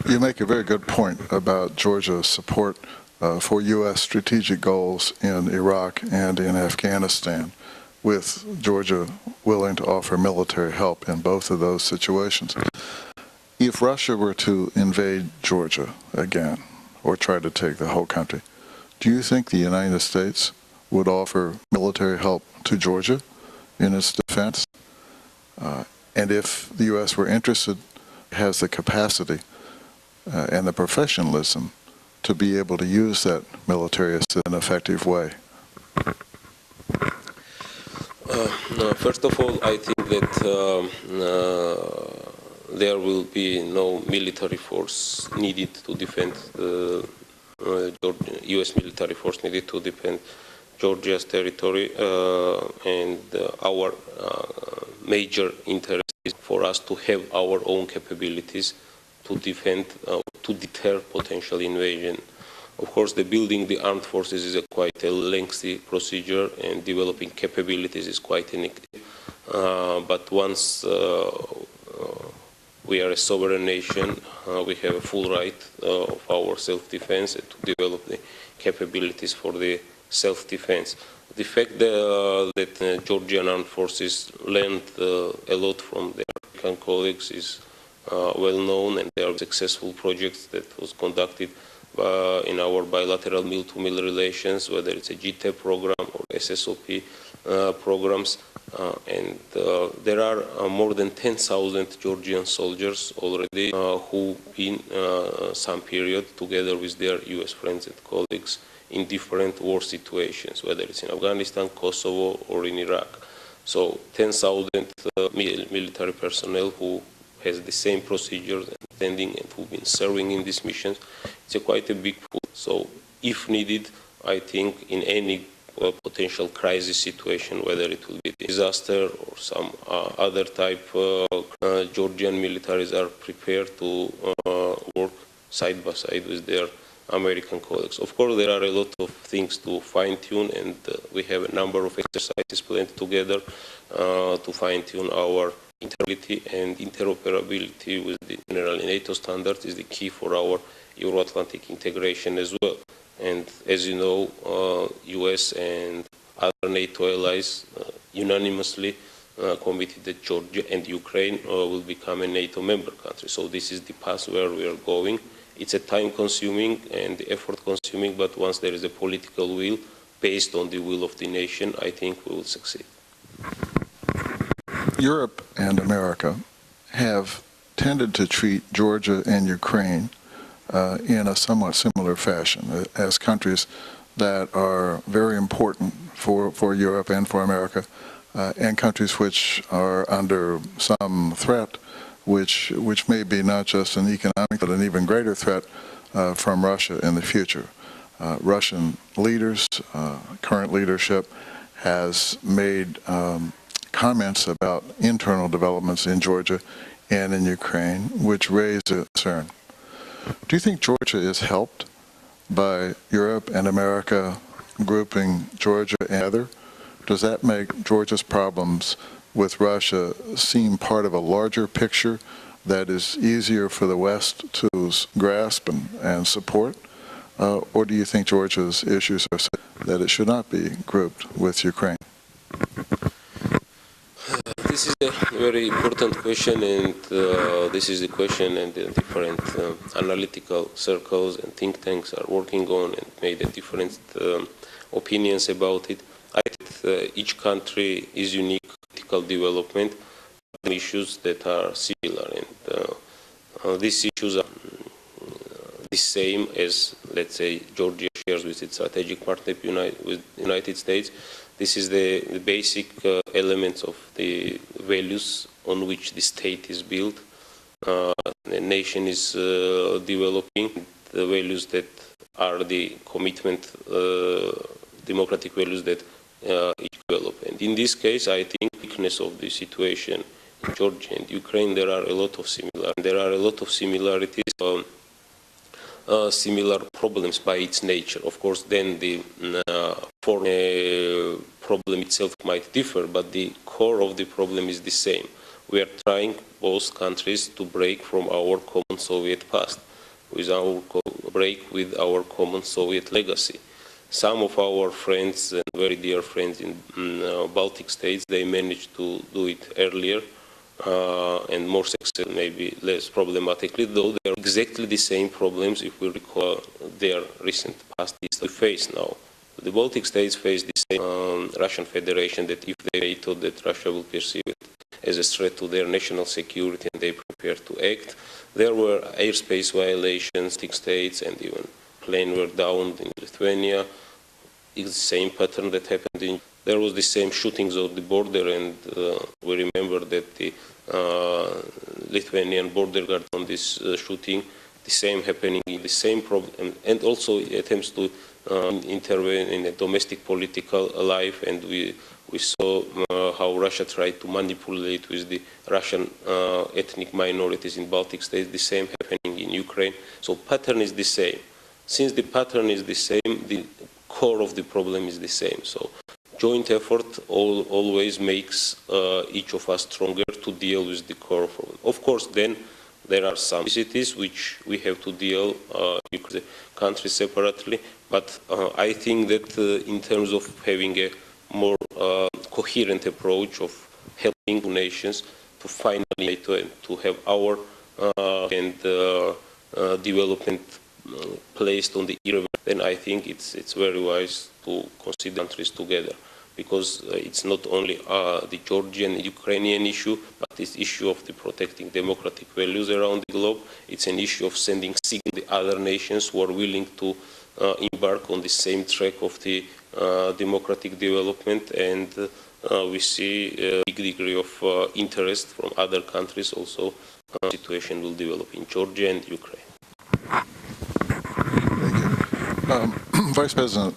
You make a very good point about Georgia's support for U.S. strategic goals in Iraq and in Afghanistan, with Georgia willing to offer military help in both of those situations. If Russia were to invade Georgia again, or try to take the whole country, do you think the United States would offer military help to Georgia in its defense? And if the U.S. were interested, has the capacity and the professionalism to be able to use that military in an effective way? No, first of all, I think that there will be no military force needed to defend U.S. military force needed to defend Georgia's territory, and our major interest is for us to have our own capabilities to defend, to deter potential invasion. Of course, the building the armed forces is quite a lengthy procedure, and developing capabilities is quite an but once we are a sovereign nation, we have a full right of our self-defense and to develop the capabilities for the self-defense. The fact that Georgian armed forces learned a lot from their American colleagues is well known, and there are successful projects that was conducted in our bilateral mill-to-mill relations, whether it's a GTEP program or SSOP programs. And there are more than 10,000 Georgian soldiers already who've been some period together with their U.S. friends and colleagues in different war situations, whether it's in Afghanistan, Kosovo, or in Iraq. So 10,000 military personnel who has the same procedures and standing and who've been serving in these missions. It's quite a big pool. So if needed, I think in any potential crisis situation, whether it will be disaster or some other type, Georgian militaries are prepared to work side by side with their American colleagues. Of course, there are a lot of things to fine-tune, and we have a number of exercises planned together to fine-tune our interoperability, and interoperability with the general NATO standards is the key for our Euro-Atlantic integration as well. And as you know, US and other NATO allies unanimously committed that Georgia and Ukraine will become a NATO member country. So this is the path where we are going. It's a time-consuming and effort-consuming, but once there is a political will, based on the will of the nation, I think we will succeed. Europe and America have tended to treat Georgia and Ukraine in a somewhat similar fashion as countries that are very important for Europe and for America, and countries which are under some threat, which may be not just an economic but an even greater threat from Russia in the future. Russian leaders, current leadership, has made comments about internal developments in Georgia and in Ukraine, which raise a concern. Do you think Georgia is helped by Europe and America grouping Georgia together? Does that make Georgia's problems with Russia seem part of a larger picture that is easier for the West to grasp and support? Or do you think Georgia's issues are such that it should not be grouped with Ukraine? This is a very important question, and this is the question and the different analytical circles and think tanks are working on and made different opinions about it. I think each country is unique political development, issues that are similar, and these issues are the same as, let's say, Georgia shares with its strategic partner with the United States. This is the basic elements of the values on which the state is built. The nation is developing the values that are the commitment, democratic values that each develop. And in this case, I think the weakness of the situation in Georgia and Ukraine, there are a lot of similarities. There are a lot of similarities. Similar problems by its nature. Of course, then the foreign problem itself might differ, but the core of the problem is the same. we are trying, both countries, to break from our common Soviet past, break with our common Soviet legacy. Some of our friends and very dear friends in Baltic states, they managed to do it earlier and more successful, maybe less problematically, though they are exactly the same problems, if we recall their recent past, we face now. The Baltic states face the same Russian Federation, that if they thought that Russia will perceive it as a threat to their national security and they prepare to act. There were airspace violations, states, and even planes were downed in Lithuania. It's the same pattern that happened in. There was the same shootings of the border, and we remember that the Lithuanian border guard on this shooting, the same happening, the same problem, and also attempts to intervene in a domestic political life, and we saw how Russia tried to manipulate with the Russian ethnic minorities in Baltic states, the same happening in Ukraine. So pattern is the same. Since the pattern is the same, the core of the problem is the same. So joint effort always makes each of us stronger to deal with the core problem. Of course, then there are some cities which we have to deal with the country separately, but I think that in terms of having a more coherent approach of helping nations to finally to have our development placed on the irreversible, then I think it's very wise to consider countries together, because it's not only the Georgian, Ukrainian issue, but this issue of the protecting democratic values around the globe. It's an issue of sending signals to the other nations who are willing to embark on the same track of the democratic development, and we see a big degree of interest from other countries also. The situation will develop in Georgia and Ukraine. Thank you. Vice President